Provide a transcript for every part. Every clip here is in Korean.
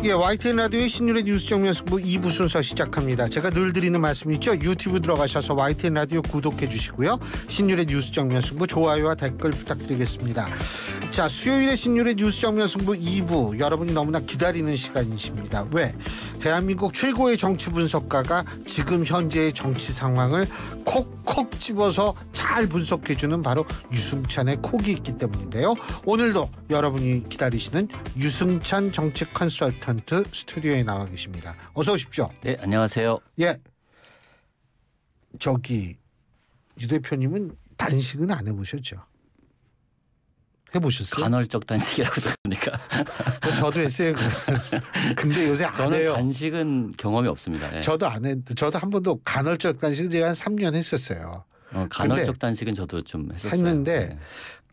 예, YTN 라디오의 신율의 뉴스 정면 승부 2부 순서 시작합니다. 제가 늘 드리는 말씀이죠. 유튜브 들어가셔서 YTN 라디오 구독해 주시고요. 신율의 뉴스 정면 승부 좋아요와 댓글 부탁드리겠습니다. 자, 수요일에 신율의 뉴스 정면 승부 2부 여러분이 너무나 기다리는 시간이십니다. 왜? 대한민국 최고의 정치 분석가가 지금 현재의 정치 상황을 콕콕 집어서 잘 분석해주는 바로 유승찬의 콕이 있기 때문인데요. 오늘도 여러분이 기다리시는 유승찬 정치 컨설턴트 스튜디오에 나와 계십니다. 어서 오십시오. 네, 안녕하세요. 예, 저기 유 대표님은 단식은 안 해보셨죠? 해보셨어요? 간헐적 단식이라고 그러니까. 저도 했어요. 근데 요새 안 저는 해요. 단식은 경험이 없습니다. 네. 저도 안 해. 저도 한 번도 간헐적 단식은 제가 한 3년 했었어요. 간헐적 단식은 저도 좀 했었어요. 했는데 네.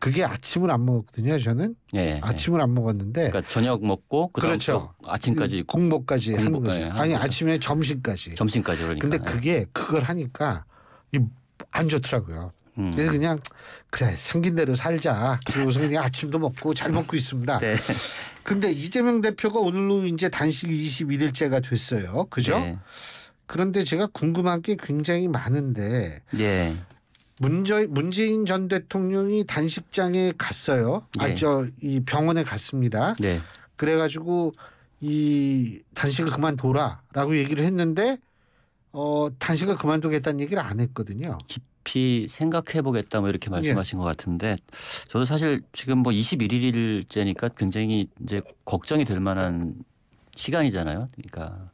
그게 아침을 안 먹거든요. 저는 네, 아침을 안 먹었는데. 그러니까 저녁 먹고 그다음 그렇죠. 또 아침까지 공복까지 하는 거죠. 네, 아니 거죠. 아침에 점심까지. 점심까지 그러니까. 근데 그걸 하니까 안 좋더라고요. 그래서 그냥 그래 생긴 대로 살자. 그리고서 그냥 아침도 먹고 잘 먹고 있습니다. 네. 근데 이재명 대표가 오늘로 이제 단식 21일째가 됐어요. 그죠? 네. 그런데 제가 궁금한 게 굉장히 많은데 네. 문재인 전 대통령이 단식장에 갔어요. 네. 이 병원에 갔습니다. 네. 그래가지고 이 단식을 그만둬라라고 얘기를 했는데 단식을 그만두겠다는 얘기를 안 했거든요. 깊이 생각해 보겠다 뭐 이렇게 말씀하신 것 같은데 저도 사실 지금 뭐 21일째니까 굉장히 이제 걱정이 될 만한 시간이잖아요. 그러니까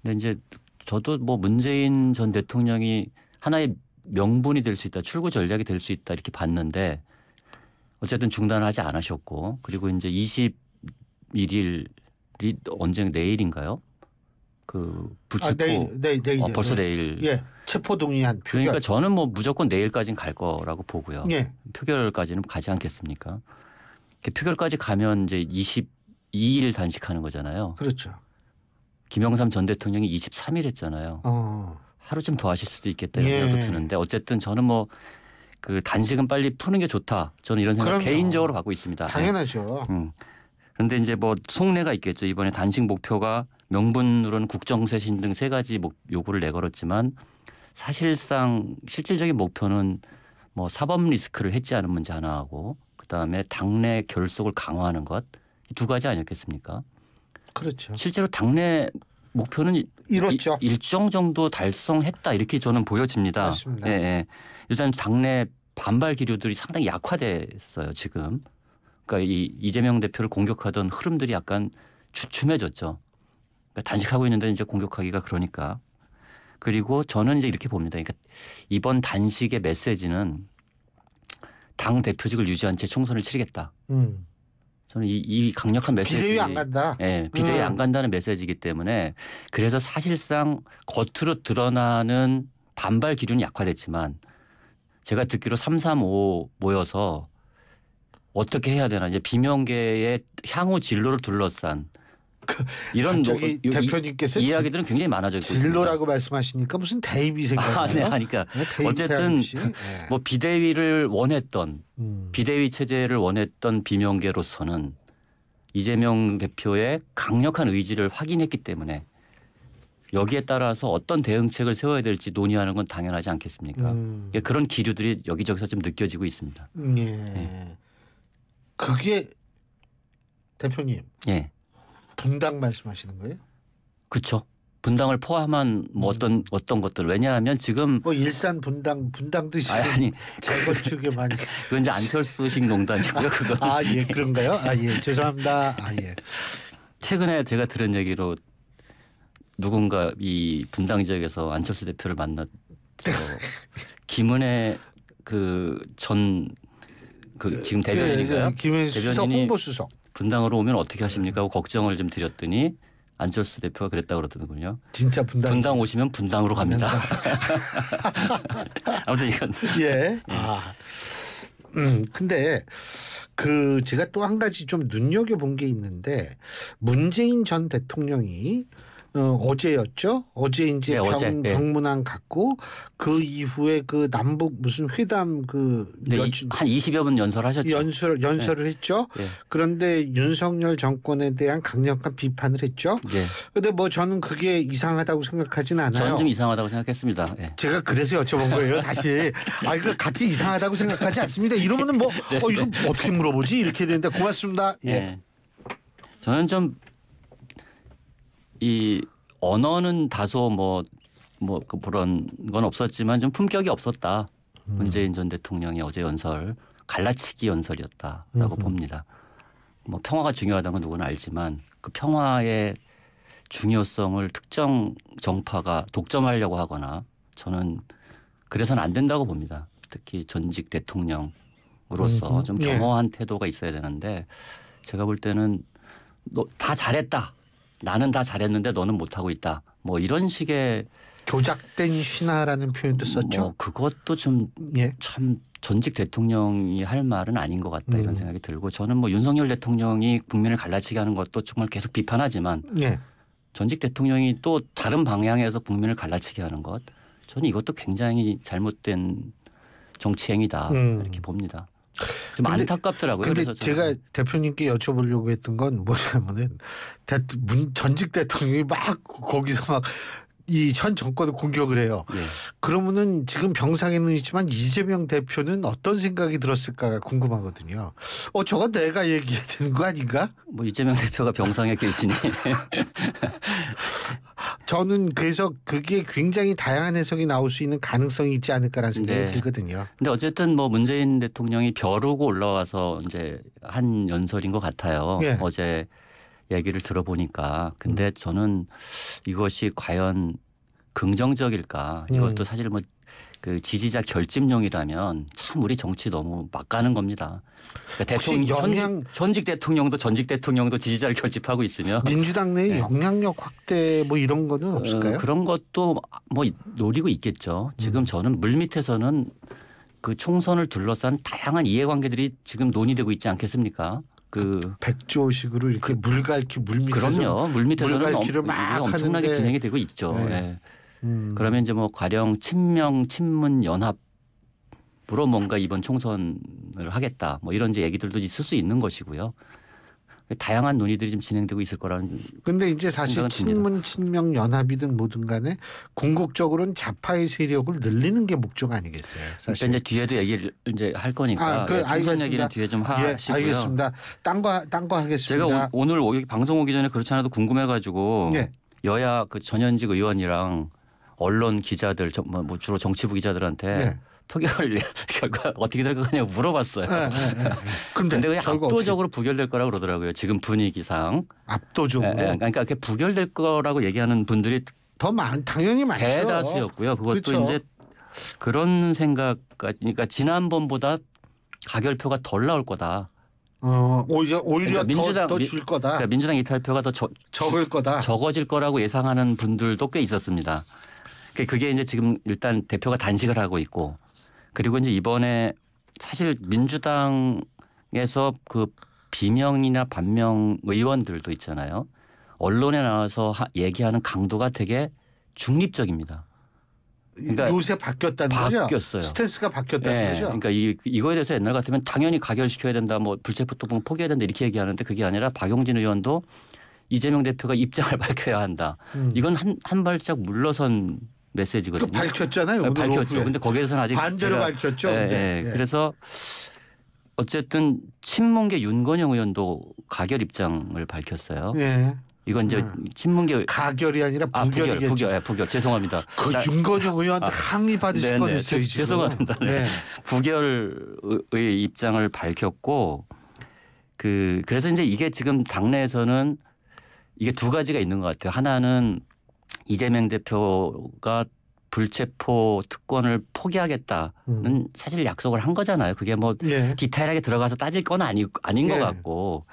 근데 이제 저도 뭐 문재인 전 대통령이 하나의 명분이 될 수 있다, 출구 전략이 될 수 있다 이렇게 봤는데 어쨌든 중단을 하지 않으셨고 그리고 이제 21일이 언제 내일인가요? 그 불체포 내일 벌써 내일. 예, 체포 동의안 표결. 그러니까 저는 뭐 무조건 내일까지는 갈 거라고 보고요. 예. 표결까지는 가지 않겠습니까? 표결까지 가면 이제 22일 단식하는 거잖아요. 그렇죠. 김영삼 전 대통령이 23일 했잖아요. 하루 좀 더 하실 수도 있겠다 이런 생각도 드는데 어쨌든 저는 뭐 그 단식은 빨리 푸는 게 좋다. 저는 이런 생각 개인적으로 갖고 있습니다. 당연하죠. 그런데 이제 뭐 속내가 있겠죠. 이번에 단식 목표가 명분으로는 국정쇄신 등 세 가지 요구를 내걸었지만 사실상 실질적인 목표는 뭐 사법 리스크를 해지하는 문제 하나하고 그다음에 당내 결속을 강화하는 것 이 두 가지 아니었겠습니까? 그렇죠. 실제로 당내 목표는 이뤘죠. 일정 정도 달성했다 이렇게 저는 보여집니다. 맞습니다. 예, 예. 일단 당내 반발 기류들이 상당히 약화됐어요 지금. 그러니까 이재명 대표를 공격하던 흐름들이 약간 주춤해졌죠. 그러니까 단식하고 있는데 이제 공격하기가 그러니까. 그리고 저는 이제 이렇게 봅니다. 그러니까 이번 단식의 메시지는 당 대표직을 유지한 채 총선을 치르겠다. 저는 이 강력한 메시지. 비대위 안 간다. 네, 비대위 안 간다는 메시지이기 때문에 그래서 사실상 겉으로 드러나는 반발 기류는 약화됐지만 제가 듣기로 335 모여서 어떻게 해야 되나 이제 비명계의 향후 진로를 둘러싼 이런 대표님께서 이야기들은 굉장히 많아져 있고 진로라고 말씀하시니까 무슨 대입이 생각나요? 네, 하니까 어쨌든 뭐 비대위를 원했던 비대위 체제를 원했던 비명계로서는 이재명 대표의 강력한 의지를 확인했기 때문에 여기에 따라서 어떤 대응책을 세워야 될지 논의하는 건 당연하지 않겠습니까? 그런 기류들이 여기저기서 좀 느껴지고 있습니다. 예. 네. 그게 대표님. 예. 분당 말씀하시는 거예요? 그렇죠. 분당을 포함한 뭐 어떤 것들 왜냐하면 지금 뭐 일산 분당도 아니 재건축에 많이 그건 이제 안철수식 농단이고요. 그거. 예 그런가요? 예 죄송합니다. 예. 최근에 제가 들은 얘기로 누군가 이 분당 지역에서 안철수 대표를 만났어 김은혜 지금 대변인인가요? 김은혜 수석 홍보수석 분당으로 오면 어떻게 하십니까? 하고 걱정을 좀 드렸더니 안철수 대표가 그랬다고 그러더군요. 진짜 분당 오시면 분당으로 갑니다. 아무튼 이건 예. 근데 제가 또 한 가지 좀 눈여겨본 게 있는데 문재인 전 대통령이 어제였죠. 어제 이제 네, 어제. 네. 병문안 갔고 그 이후에 그 남북 무슨 회담 네, 한 20여 분 연설하셨죠. 연설을 네. 했죠. 네. 그런데 윤석열 정권에 대한 강력한 비판을 했죠. 네. 그런데 뭐 저는 그게 이상하다고 생각하진 않아요. 저는 좀 이상하다고 생각했습니다. 네. 제가 그래서 여쭤본 거예요, 사실. 이거 같이 이상하다고 생각하지 않습니다. 이러면은 뭐 이거 어떻게 물어보지 이렇게 되는데 고맙습니다. 예. 네. 저는 좀 이 언어는 다소 그런 건 없었지만 좀 품격이 없었다. 문재인 전 대통령의 어제 연설 갈라치기 연설이었다라고 봅니다. 뭐 평화가 중요하다는 건 누구나 알지만 그 평화의 중요성을 특정 정파가 독점하려고 하거나 저는 그래서는 안 된다고 봅니다. 특히 전직 대통령으로서 좀 겸허한 태도가 있어야 되는데 제가 볼 때는 너 다 잘했다. 나는 다 잘했는데 너는 못하고 있다. 뭐 이런 식의 조작된 신화라는 표현도 썼죠. 뭐 그것도 좀 참 전직 대통령이 할 말은 아닌 것 같다 이런 생각이 들고 저는 뭐 윤석열 대통령이 국민을 갈라치게 하는 것도 정말 계속 비판하지만 전직 대통령이 또 다른 방향에서 국민을 갈라치게 하는 것 저는 이것도 굉장히 잘못된 정치 행위다 이렇게 봅니다. 좀 안타깝더라고요. 근데 그래서 제가 대표님께 여쭤보려고 했던 건 뭐냐면은 전직 대통령이 막 거기서 막 이 현 정권을 공격을 해요. 예. 그러면은 지금 병상에는 있지만 이재명 대표는 어떤 생각이 들었을까 궁금하거든요. 저건 내가 얘기해야 되는 거 아닌가? 뭐 이재명 대표가 병상에 계시니. 저는 그래서 그게 굉장히 다양한 해석이 나올 수 있는 가능성이 있지 않을까라는 생각이 들거든요. 근데 어쨌든 뭐 문재인 대통령이 벼르고 올라와서 이제 한 연설인 것 같아요. 예. 어제 얘기를 들어보니까. 근데 저는 이것이 과연 긍정적일까? 이것도 사실 뭐 그 지지자 결집용이라면 참 우리 정치 너무 막 가는 겁니다. 그러니까 현직 대통령도 전직 대통령도 지지자를 결집하고 있으며 민주당 내에 영향력 확대 뭐 이런 거는 없을까요? 그런 것도 뭐 노리고 있겠죠. 지금 저는 물밑에서는 그 총선을 둘러싼 다양한 이해관계들이 지금 논의되고 있지 않겠습니까? 백조식으로 이렇게 물갈퀴 물밑에서 그럼요. 물밑에서는 물갈퀴를 막 엄청나게 하는데. 진행이 되고 있죠. 네. 네. 그러면 이제 뭐 가령 친문 연합으로 뭔가 이번 총선을 하겠다. 뭐 이런 이제 얘기들도 있을 수 있는 것이고요. 다양한 논의들이 좀 진행되고 있을 거라는. 근데 이제 사실 친명 연합이든 뭐든 간에 궁극적으로는 좌파의 세력을 늘리는 게 목적 아니겠어요. 사실. 그러니까 이제 뒤에도 얘기를 이제 할 거니까 총선 얘기는 뒤에 좀 하시고요. 알겠습니다. 딴 거 하겠습니다. 제가 오늘 방송 오기 전에 그렇지 않아도 궁금해가지고 여야 그 전현직 의원이랑 언론 기자들 뭐 주로 정치부 기자들한테 표결 결과 어떻게 될 거냐고 물어봤어요. 근데 그냥 압도적으로 부결될 거라고 그러더라고요. 지금 분위기상. 압도적으로. 그러니까 부결될 거라고 얘기하는 분들이 당연히 많죠. 대다수였고요. 그것도 그렇죠. 이제 그런 생각, 그러니까 지난번보다 가결표가 덜 나올 거다. 오히려 그러니까 더 줄 거다. 그러니까 민주당 이탈표가 더 적을 거다. 적어질 거라고 예상하는 분들도 꽤 있었습니다. 그게 이제 지금 일단 대표가 단식을 하고 있고 그리고 이제 이번에 사실 민주당에서 그 비명이나 반명 의원들도 있잖아요. 언론에 나와서 얘기하는 강도가 되게 중립적입니다. 그러니까 요새 바뀌었다는 거죠? 바뀌었어요. 스탠스가 바뀌었다는 거죠? 그러니까 이거에 대해서 옛날 같으면 당연히 가결시켜야 된다. 뭐 불체포특권 포기해야 된다 이렇게 얘기하는데 그게 아니라 박용진 의원도 이재명 대표가 입장을 밝혀야 한다. 이건 한 발짝 물러선 메시지거든요. 밝혔잖아요. 밝혔죠. 근데 거기에서는 아직 반대로 밝혔죠. 그래서 어쨌든 친문계 윤건영 의원도 가결 입장을 밝혔어요. 이건 이제 친문계 가결이 아니라 부결이겠죠. 부결 죄송합니다. 윤건영 의원한테 항의 받으실 뻔했어요. 죄송합니다. 부결의 입장을 밝혔고 그래서 이제 이게 지금 당내에서는 이게 두 가지가 있는 것 같아요. 하나는 이재명 대표가 불체포 특권을 포기하겠다는 사실 약속을 한 거잖아요. 그게 뭐 디테일하게 들어가서 따질 건 아닌 것 같고.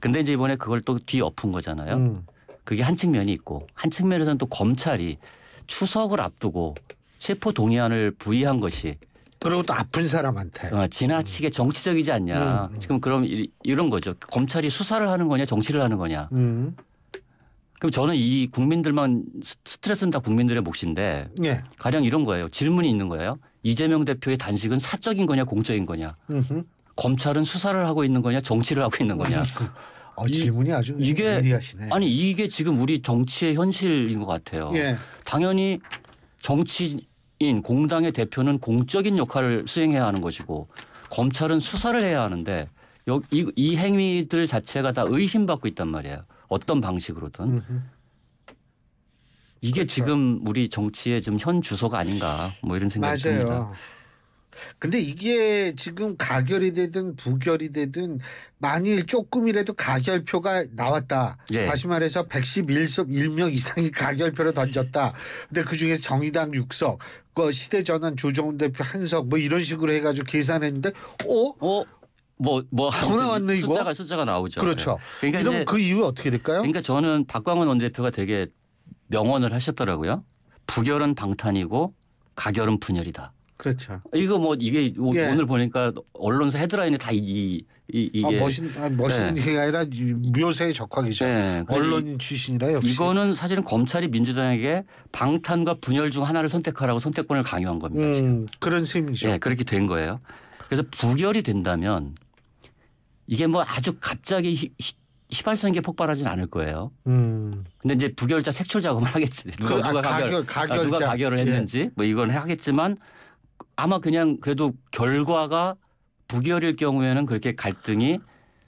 근데 이제 이번에 그걸 또 뒤엎은 거잖아요. 그게 한 측면이 있고 한 측면에서는 또 검찰이 추석을 앞두고 체포 동의안을 부의한 것이 그리고 또 아픈 사람한테 지나치게 정치적이지 않냐. 지금 그럼 이런 거죠. 검찰이 수사를 하는 거냐 정치를 하는 거냐. 그럼 저는 이 국민들만 스트레스는 다 국민들의 몫인데 예. 가령 이런 거예요. 질문이 있는 거예요. 이재명 대표의 단식은 사적인 거냐 공적인 거냐. 검찰은 수사를 하고 있는 거냐 정치를 하고 있는 거냐. 질문이 아주 예리하시네. 아니 이게 지금 우리 정치의 현실인 것 같아요. 예. 당연히 정치인 공당의 대표는 공적인 역할을 수행해야 하는 것이고 검찰은 수사를 해야 하는데 이 행위들 자체가 다 의심받고 있단 말이에요. 어떤 방식으로든. 이게 그렇죠. 지금 우리 정치의 좀 현 주소가 아닌가 뭐 이런 생각이 듭니다. 맞아요. 근데 이게 지금 가결이 되든 부결이 되든 만일 조금이라도 가결표가 나왔다. 예. 다시 말해서 111명 이상이 가결표를 던졌다. 근데 그중에서 정의당 6석, 시대전환 조정훈 대표 1석 뭐 이런 식으로 해가지고 계산했는데 더 나왔네 이거. 숫자가 나오죠. 그렇죠. 그러니까 이런 그 이후 어떻게 될까요? 그러니까 저는 박광원 원내대표가 되게 명언을 하셨더라고요. 부결은 방탄이고 가결은 분열이다. 그렇죠. 이거 이게 예. 오늘 보니까 언론사 헤드라인에 다 이게 멋있는 얘기가 아니라 묘사의 적확이죠. 네. 언론인 출신이라 역시. 이거는 사실은 검찰이 민주당에게 방탄과 분열 중 하나를 선택하라고 선택권을 강요한 겁니다. 지금. 그런 셈이죠. 네, 그렇게 된 거예요. 그래서 부결이 된다면 이게 아주 갑자기 휘발성있게 폭발하진 않을 거예요. 근데 이제 부결자 색출 작업을 하겠지. 누가 가결을 했는지 예. 이건 하겠지만 아마 그냥 그래도 결과가 부결일 경우에는 그렇게 갈등이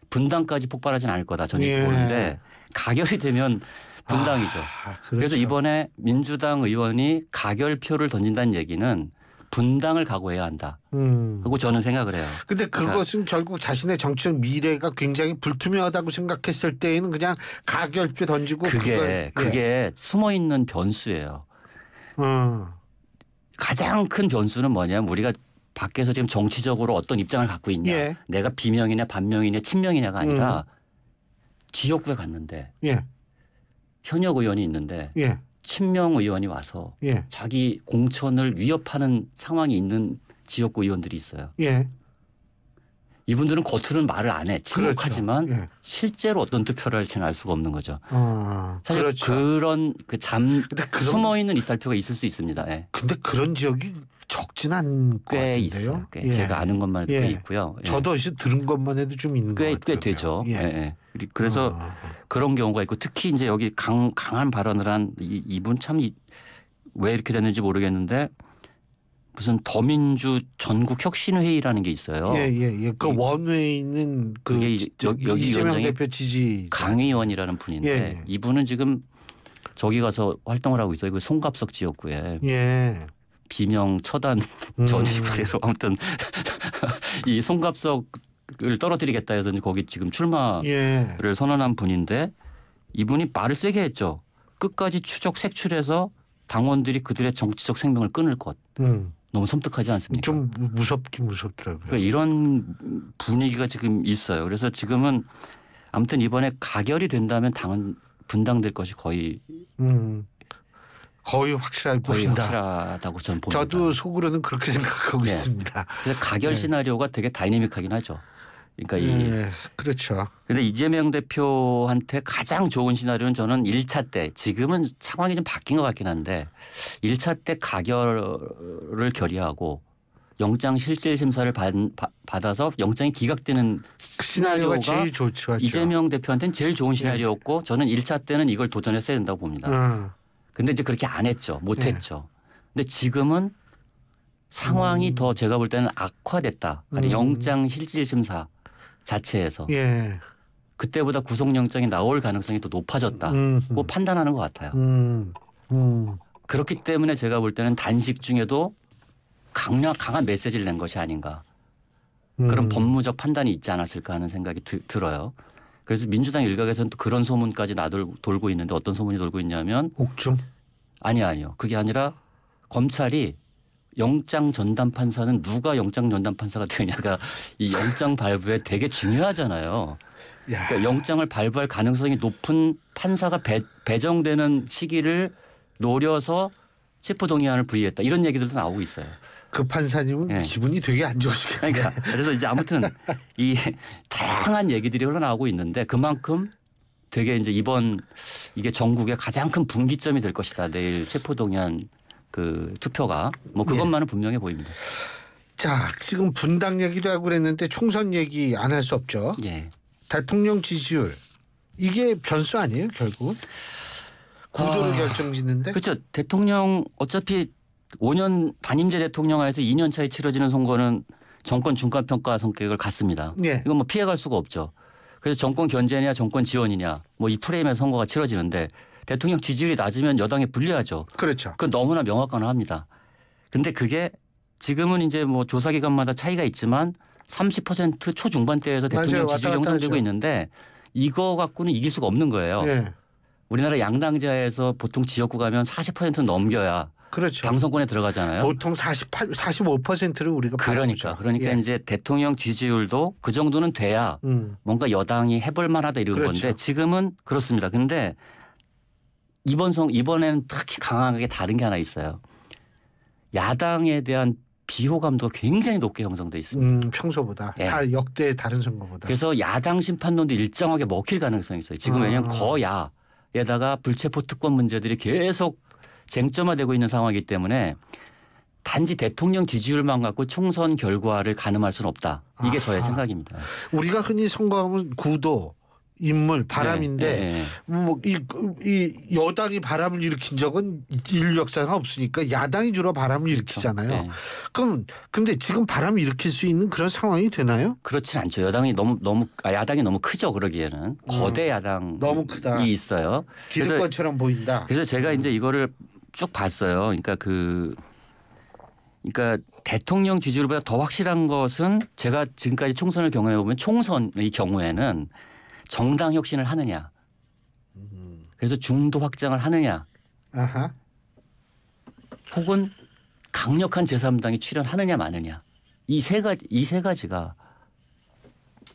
분당까지 폭발하진 않을 거다. 저는 이렇게 보는데 가결이 되면 분당이죠. 그렇죠. 그래서 이번에 민주당 의원이 가결표를 던진다는 얘기는 분당을 각오해야 한다. 하고 저는 생각을 해요. 근데 그것은 결국 자신의 정치적 미래가 굉장히 불투명하다고 생각했을 때에는 그냥 가결표 던지고 그게 숨어 있는 변수예요. 가장 큰 변수는 뭐냐면 우리가 밖에서 지금 정치적으로 어떤 입장을 갖고 있냐. 예. 내가 비명이냐 반명이냐 친명이냐가 아니라 지역구에 갔는데 현역 의원이 있는데 친명 의원이 와서 자기 공천을 위협하는 상황이 있는 지역구 의원들이 있어요. 이분들은 겉으로는 말을 안 해. 침묵하지만 그렇죠. 실제로 어떤 투표를 할지는 알 수가 없는 거죠. 사실 그렇죠. 그런 숨어 있는 이탈표가 있을 수 있습니다. 예. 근데 그런 지역이 적진 않은 것 같은데요. 있어요. 제가 아는 것만 해도 꽤 있고요. 저도 들은 것만 해도 좀 있는 것 같아요. 꽤 되죠. 그래서 그런 경우가 있고 특히 이제 여기 강한 발언을 한 이분 참 왜 이렇게 됐는지 모르겠는데 무슨 더민주 전국 혁신회의라는 게 있어요. 그 원외에 있는 여기 이재명 대표 지지 강의원이라는 분인데 이분은 지금 저기 가서 활동을 하고 있어요. 그 송갑석 지역구에 비명 처단 전위부대로 아무튼 이 송갑석을 떨어뜨리겠다 해서 거기 지금 출마를 선언한 분인데 이분이 말을 세게 했죠. 끝까지 색출해서 당원들이 그들의 정치적 생명을 끊을 것. 너무 섬뜩하지 않습니까? 좀 무섭더라고요. 그러니까 이런 분위기가 지금 있어요. 그래서 지금은 아무튼 이번에 가결이 된다면 당은 분당될 것이 거의 확실하다고 저는 봅니다. 저도 속으로는 그렇게 생각하고 있습니다. 그래서 가결 시나리오가 되게 다이내믹하긴 하죠. 그러니까 그렇죠. 그런데 이재명 대표한테 가장 좋은 시나리오는 저는 1차 때 지금은 상황이 좀 바뀐 것 같긴 한데 1차 때 가결을 결의하고 영장 실질 심사를 받아서 영장이 기각되는 시나리오가 제일 좋죠. 이재명 대표한테는 제일 좋은 시나리오였고 저는 1차 때는 이걸 도전했어야 된다고 봅니다. 근데 이제 그렇게 안 했죠. 못 했죠. 근데 지금은 상황이 더 제가 볼 때는 악화됐다. 아니 영장 실질 심사 자체에서 그때보다 구속영장이 나올 가능성이 더 높아졌다고 판단하는 것 같아요. 그렇기 때문에 제가 볼 때는 단식 중에도 강한 메시지를 낸 것이 아닌가. 그런 법무적 판단이 있지 않았을까 하는 생각이 들어요. 그래서 민주당 일각에서는 또 그런 소문까지 돌고 있는데 어떤 소문이 돌고 있냐면 옥중? 아니요. 그게 아니라 검찰이 영장 전담 판사는 누가 영장 전담 판사가 되냐가 이 영장 발부에 되게 중요하잖아요. 그러니까 영장을 발부할 가능성이 높은 판사가 배정되는 시기를 노려서 체포동의안을 부의했다. 이런 얘기들도 나오고 있어요. 그 판사님은 기분이 되게 안 좋으시겠네요. 그러니까 그래서 이제 아무튼 이 다양한 얘기들이 흘러나오고 있는데 그만큼 되게 이제 이번 이게 전국의 가장 큰 분기점이 될 것이다. 내일 체포동의안 그 투표가 뭐 그것만은 분명해 보입니다. 자, 지금 분당 얘기도 하고 그랬는데 총선 얘기 안 할 수 없죠. 예. 대통령 지지율 이게 변수 아니에요 결국? 구도를 결정짓는데. 그렇죠. 대통령 어차피 5년 단임제 대통령 하에서 2년 차에 치러지는 선거는 정권 중간평가 성격을 갖습니다. 예. 이건 뭐 피해갈 수가 없죠. 그래서 정권 견제냐 정권 지원이냐 뭐 이 프레임의 선거가 치러지는데 대통령 지지율이 낮으면 여당에 불리하죠. 그렇죠. 그건 너무나 명확하합니다. 근데 그게 지금은 이제 뭐 조사 기관마다 차이가 있지만 30% 초중반대에서 대통령 맞아요. 지지율이 형성되고 있는데 이거 갖고는 이길 수가 없는 거예요. 예. 우리나라 양당제에서 보통 지역구 가면 40% 넘겨야 그렇죠. 당선권에 들어가잖아요. 보통 45%를 우리가 그러니까 예. 이제 대통령 지지율도 그 정도는 돼야 뭔가 여당이 해볼 만하다 이런 그렇죠. 건데 지금은 그렇습니다. 근데 이번에는 특히 강하게 다른 게 하나 있어요. 야당에 대한 비호감도 굉장히 높게 형성돼 있습니다. 평소보다 예. 다 역대 다른 선거보다. 그래서 야당 심판론도 일정하게 먹힐 가능성이 있어요. 지금 왜냐하면 거야에다가 불체포 특권 문제들이 계속 쟁점화되고 있는 상황이기 때문에 단지 대통령 지지율만 갖고 총선 결과를 가늠할 수는 없다. 이게 저의 생각입니다. 우리가 흔히 선거하면 구도, 인물, 바람인데 네. 뭐 이 여당이 바람을 일으킨 적은 인류 역사가 없으니까 야당이 주로 바람을 일으키잖아요. 네. 그럼 근데 지금 바람을 일으킬 수 있는 그런 상황이 되나요? 그렇진 않죠. 야당이 너무 크죠. 그러기에는 거대 야당이 너무 크다. 있어요. 기득권처럼 보인다. 그래서 제가 이제 이거를 쭉 봤어요. 그러니까 대통령 지지율보다 더 확실한 것은 제가 지금까지 총선을 경험해 보면 총선의 경우에는 정당 혁신을 하느냐, 그래서 중도 확장을 하느냐, 아하. 혹은 강력한 제3당이 출연하느냐 마느냐 이 세 가지가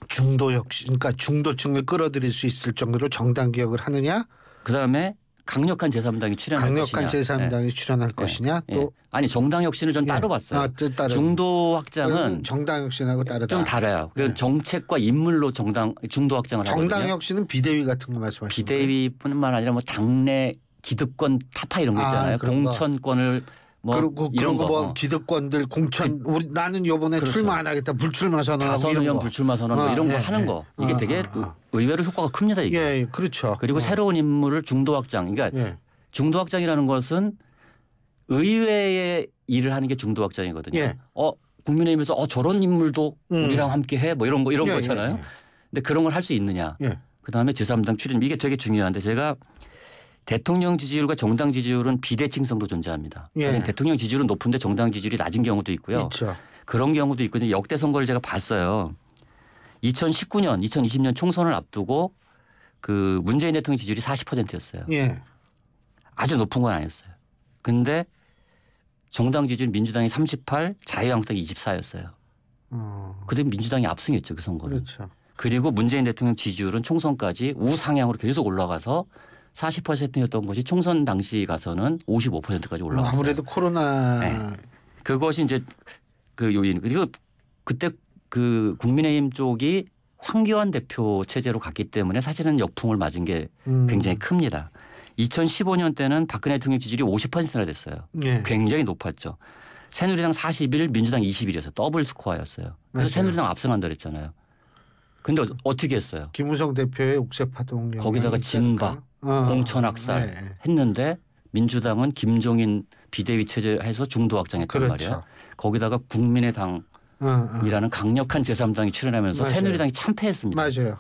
중도 혁신, 그러니까 중도층을 끌어들일 수 있을 정도로 정당 개혁을 하느냐, 그 다음에 강력한 제3당이 출연할 강력한 것이냐. 제3당이 출연할 것이냐, 또 아니 정당 혁신을 전 따로 봤어요. 중도 확장은 정당 혁신하고 다르다. 좀 달라요. 정책과 인물로 중도 확장을 하거든요. 정당 혁신은 비대위 같은 거 말씀하시는 거예요? 비대위뿐만 아니라 뭐 당내 기득권 타파 이런 거 있잖아요. 공천권을 뭐 그리고 이런 거 뭐 기득권들 공천 우리 나는 이번에 그렇죠. 출마 안 하겠다 불출마 선언하고 다선 의원 불출마 선언 뭐 이런 거 하는 거 이게 되게 의외로 효과가 큽니다 이게. 예, 그렇죠. 그리고 새로운 인물을 중도 확장. 그러니까 중도 확장이라는 것은 의회의 일을 하는 게 중도 확장이거든요. 예. 국민의힘에서 저런 인물도 우리랑 함께 해 뭐 이런 거잖아요. 근데 그런 걸 할 수 있느냐. 그다음에 제3당 출연 이게 되게 중요한데 제가 대통령 지지율과 정당 지지율은 비대칭성도 존재합니다. 대통령 지지율은 높은데 정당 지지율이 낮은 경우도 있고요. 있죠. 그런 경우도 있거든요. 역대 선거를 제가 봤어요. 2019년, 2020년 총선을 앞두고 그 문재인 대통령 지지율이 40%였어요. 예. 아주 높은 건 아니었어요. 근데 정당 지지율 민주당이 38, 자유한국당이 24였어요. 그때 민주당이 압승했죠 그 선거는. 그렇죠. 그리고 문재인 대통령 지지율은 총선까지 우상향으로 계속 올라가서 40%였던 것이 총선 당시 가서는 55%까지 올라갔어요. 아무래도 코로나. 네. 그것이 이제 그 요인. 그리고 그때 그 국민의힘 쪽이 황교안 대표 체제로 갔기 때문에 사실은 역풍을 맞은 게 굉장히 큽니다. 2015년 때는 박근혜 대통령 지지율이 50%나 됐어요. 예. 굉장히 높았죠. 새누리당 41, 민주당 21이었어요. 더블 스코어였어요. 그래서 맞아요. 새누리당 압승한다 그랬잖아요. 근데 어떻게 했어요? 김무성 대표의 옥새파동 거기다가 진박, 공천학살 했는데 민주당은 김종인 비대위 체제에서 중도 확장했단 그렇죠. 말이에요. 거기다가 국민의당이라는 강력한 제3당이 출연하면서 맞아요. 새누리당이 참패했습니다. 맞아요.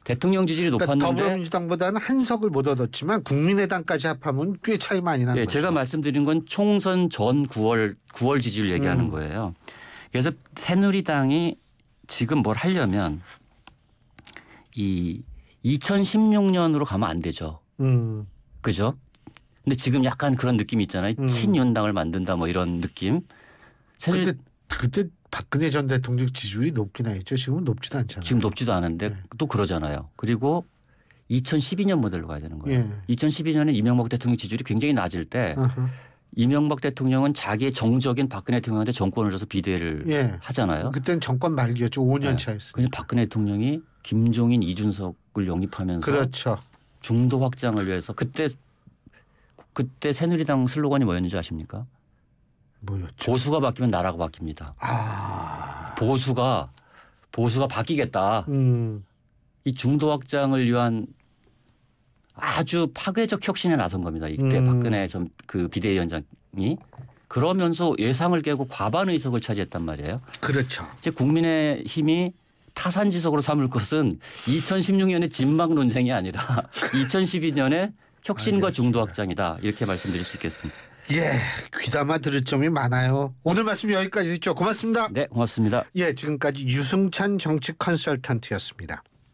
대통령 지지율이 그러니까 높았는데 더불어민주당보다는 한 석을 못 얻었지만 국민의당까지 합하면 꽤 차이 많이 나는 거죠. 제가 말씀드린 건 총선 전 9월 지지율 얘기하는 거예요. 그래서 새누리당이 지금 뭘 하려면 이 2016년으로 가면 안 되죠. 그죠? 근데 지금 약간 그런 느낌이 있잖아요. 친윤당을 만든다 뭐 이런 느낌. 그때 박근혜 전 대통령 지지율이 높긴 했죠. 지금은 높지도 않잖아요. 지금 높지도 않은데 또 그러잖아요. 그리고 2012년 모델로 가야 되는 거예요. 2012년에 이명박 대통령 지지율이 굉장히 낮을 때 이명박 대통령은 자기의 정적인 박근혜 대통령한테 정권을 줘서 비대를 하잖아요. 그때는 정권 말기였죠. 5년 차였어요. 그냥 박근혜 대통령이 김종인, 이준석을 영입하면서 그렇죠. 중도 확장을 위해서 그때 새누리당 슬로건이 뭐였는지 아십니까? 뭐였죠? 보수가 바뀌면 나라가 바뀝니다. 보수가 바뀌겠다. 이 중도 확장을 위한 아주 파괴적 혁신에 나선 겁니다. 이때 박근혜 전 그 비대위원장이 그러면서 예상을 깨고 과반 의석을 차지했단 말이에요. 그렇죠. 이제 국민의힘이 타산지석으로 삼을 것은 2016년의 진박 논쟁이 아니라 2012년의 혁신과 알겠습니다. 중도 확장이다. 이렇게 말씀드릴 수 있겠습니다. 예, 귀담아 들을 점이 많아요. 오늘 말씀 여기까지 듣죠. 고맙습니다. 네, 고맙습니다. 예, 지금까지 유승찬 정치 컨설턴트였습니다.